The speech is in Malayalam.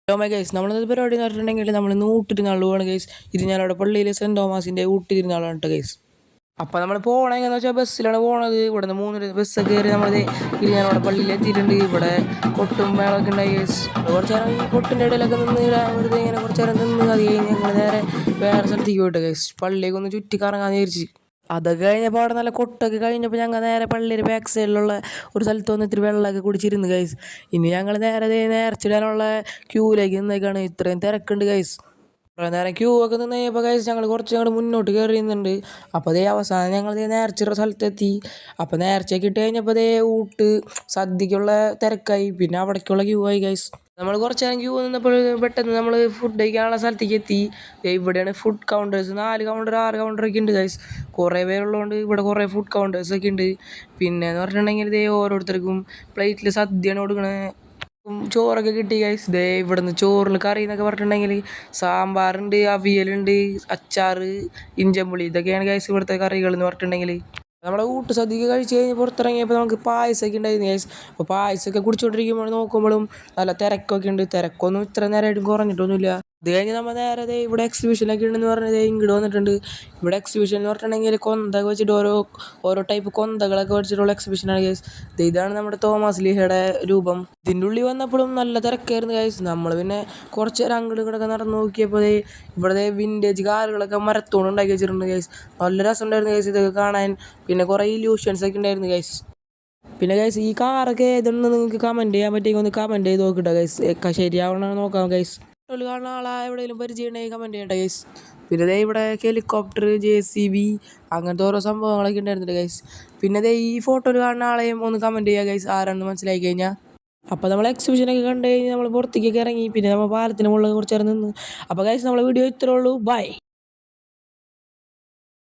ഹലോ മൈ ഗൈസ്, നമ്മളത് പരിപാടി എന്ന് പറഞ്ഞിട്ടുണ്ടെങ്കിൽ നമ്മൾ ഇന്ന് ഊട്ടിരുന്നാൾ പോവാണ് ഗൈസ്. ഇരിഞ്ഞാലവിടെ പള്ളിയിലെ സെൻറ് തോമസിൻ്റെ ഊട്ടിരുന്നാളാണ് കേട്ടോ ഗൈസ്. അപ്പോൾ നമ്മൾ പോകണമെന്ന് വെച്ചാൽ ബസ്സിലാണ് പോകണത്. ഇവിടെ നിന്ന് 3 ബസ്സൊക്കെ കയറി നമ്മൾ ഇരിഞ്ഞാലവിടെ പള്ളിയിൽ എത്തിയിട്ടുണ്ട്. ഇവിടെ കൊട്ടും മേളമൊക്കെ ഉണ്ടായി ഗൈസ്. കുറച്ച് നേരം ഈ കൊട്ടിൻ്റെ ഇടയിലൊക്കെ നിന്ന് വെറുതെ ഇങ്ങനെ കുറച്ച് നേരം നിന്ന് അത് കഴിഞ്ഞ് ഞങ്ങൾ നേരെ വേറെ സ്ഥലത്തേക്ക് പോയിട്ട് ഗൈസ് പള്ളിയൊക്കെ ഒന്ന് ചുറ്റി കറങ്ങാന്ന് വിചാരിച്ച്. അതൊക്കെ കഴിഞ്ഞപ്പോൾ അവിടെ നല്ല കൊട്ടൊക്കെ കഴിഞ്ഞപ്പോൾ ഞങ്ങൾ നേരെ പള്ളിയുടെ ബാക്ക് സൈഡിലുള്ള ഒരു സ്ഥലത്ത് വന്ന് ഇത്തിരി വെള്ളമൊക്കെ കുടിച്ചിരുന്നു ഗൈസ്. ഇനി ഞങ്ങൾ നേരെ നേർച്ചിടാനുള്ള ക്യൂവിലേക്ക് നിന്നേക്കാണ്. ഇത്രയും തിരക്കുണ്ട് ഗൈസ്. കുറേ നേരം ക്യൂ ഒക്കെ നിന്ന് കഴിഞ്ഞപ്പോൾ ഗൈസ് ഞങ്ങൾ കുറച്ച് ഞങ്ങൾ മുന്നോട്ട് കയറിയുന്നുണ്ട്. അപ്പോൾ അതേ അവസാനം ഞങ്ങൾ നേർച്ചിട സ്ഥലത്തെത്തി. അപ്പോൾ നേർച്ചയൊക്കെ ഇട്ട് കഴിഞ്ഞപ്പോൾ അതേ ഊട്ട് സദ്യക്കുള്ള തിരക്കായി, പിന്നെ അവിടേക്കുള്ള ക്യൂ ആയി ഗൈസ്. നമ്മൾ കുറച്ച് നേരം ക്യൂ നിന്നപ്പോൾ പെട്ടെന്ന് നമ്മൾ ഫുഡ് കഴിക്കാനുള്ള സ്ഥലത്തേക്ക് എത്തി. ഇവിടെയാണ് ഫുഡ് കൗണ്ടേഴ്സ്. 4 കൗണ്ടർ 6 കൗണ്ടറൊക്കെ ഉണ്ട് ഗൈസ്. കുറേ പേരുള്ളതുകൊണ്ട് ഇവിടെ കുറേ ഫുഡ് കൗണ്ടേഴ്സൊക്കെ ഉണ്ട്. പിന്നെ എന്ന് പറഞ്ഞിട്ടുണ്ടെങ്കിൽ ഇതേ ഓരോരുത്തർക്കും പ്ലേറ്റിൽ സദ്യയാണ് കൊടുക്കണത്. ചോറൊക്കെ കിട്ടി ഗൈസ്. ഇവിടെ നിന്ന് ചോറിൽ കറി എന്നൊക്കെ പറഞ്ഞിട്ടുണ്ടെങ്കിൽ സാമ്പാറുണ്ട്, അവിയലുണ്ട്, അച്ചാർ, ഇഞ്ചമ്പുളി, ഇതൊക്കെയാണ് ഗൈസ് ഇവിടുത്തെ കറികൾ എന്ന് പറഞ്ഞിട്ടുണ്ടെങ്കിൽ. നമ്മുടെ ഊട്ട് സദ്യയൊക്കെ കഴിച്ച് കഴിഞ്ഞ് പുറത്തിറങ്ങിയപ്പോൾ നമുക്ക് പായസമൊക്കെ ഉണ്ടായിരുന്നു ഗൈസ്. അപ്പോൾ പായസമൊക്കെ കുടിച്ചുകൊണ്ടിരിക്കുമ്പോൾ നോക്കുമ്പോഴും നല്ല തിരക്കൊക്കെ ഉണ്ട്. തിരക്കൊന്നും ഇത്ര നേരമായിട്ടും കുറഞ്ഞിട്ടൊന്നുമില്ല. അത് കഴിഞ്ഞ് നമ്മൾ നേരെ ഇവിടെ എക്സിബിഷനൊക്കെ ഉണ്ടെന്ന് പറഞ്ഞത് ഇങ്ങോട്ട് വന്നിട്ടുണ്ട്. ഇവിടെ എക്സിബിഷൻ എന്ന് പറഞ്ഞിട്ടുണ്ടെങ്കിൽ കൊന്തയൊക്കെ വെച്ചിട്ട് ഓരോ ടൈപ്പ് കൊന്തകളൊക്കെ വെച്ചിട്ടുള്ള എക്സിബിഷനാണ് ഗൈസ്. ഇതാണ് നമ്മുടെ തോമസ് ലീഹയുടെ രൂപം. ഇതിൻ്റെ ഉള്ളിൽ വന്നപ്പോഴും നല്ല തിരക്കായിരുന്നു ഗൈസ്. നമ്മൾ പിന്നെ കുറച്ച് നേരം അങ്ങോട്ടും ഇങ്ങോട്ടൊക്കെ നടന്ന് നോക്കിയപ്പോൾ ഇവിടെ വിൻറ്റേജ് കാറുകളൊക്കെ മരത്തോണ്ട് ഉണ്ടാക്കി വെച്ചിട്ടുണ്ട് ഗൈസ്. നല്ല രസമുണ്ടായിരുന്നു ഗൈസ് ഇതൊക്കെ കാണാൻ. പിന്നെ കുറേ ഇല്യൂഷൻസ് ഒക്കെ ഉണ്ടായിരുന്നു ഗൈസ്. പിന്നെ ഗൈസ് ഈ കാറൊക്കെ ഏതൊന്നും നിങ്ങൾക്ക് കമൻറ്റ് ചെയ്യാൻ പറ്റിയെങ്കിൽ ഒന്ന് കമൻറ്റ് ചെയ്ത് നോക്കിട്ടോ ഗൈസ്. ശരിയാവണമെന്ന് നോക്കാം ഗൈസ്. കാണുന്ന ആളെ എവിടെയെങ്കിലും പരിചയം ഉണ്ടെങ്കിൽ കമൻറ്റ് ചെയ്യട്ടെ ഗൈസ്. പിന്നെ ഇവിടെ ഹെലികോപ്റ്റർ, JCB അങ്ങനത്തെ ഓരോ സംഭവങ്ങളൊക്കെ ഉണ്ടായിരുന്നുണ്ട് ഗൈസ്. പിന്നെ ഈ ഫോട്ടോയിൽ കാണുന്ന ആളെയും ഒന്ന് കമൻറ്റ് ചെയ്യുക ഗൈസ്, ആരാണെന്ന് മനസ്സിലാക്കി കഴിഞ്ഞാൽ. അപ്പോൾ നമ്മൾ എക്സിബിഷനൊക്കെ കണ്ടു കഴിഞ്ഞ് നമ്മൾ പുറത്തേക്കൊക്കെ ഇറങ്ങി. പിന്നെ നമ്മൾ പാലത്തിന് മുകളിൽ കുറച്ച് നേരം നിന്ന്. അപ്പോൾ ഗൈസ് നമ്മളെ വീഡിയോ ഇത്രേ ഉള്ളൂ. ബൈ.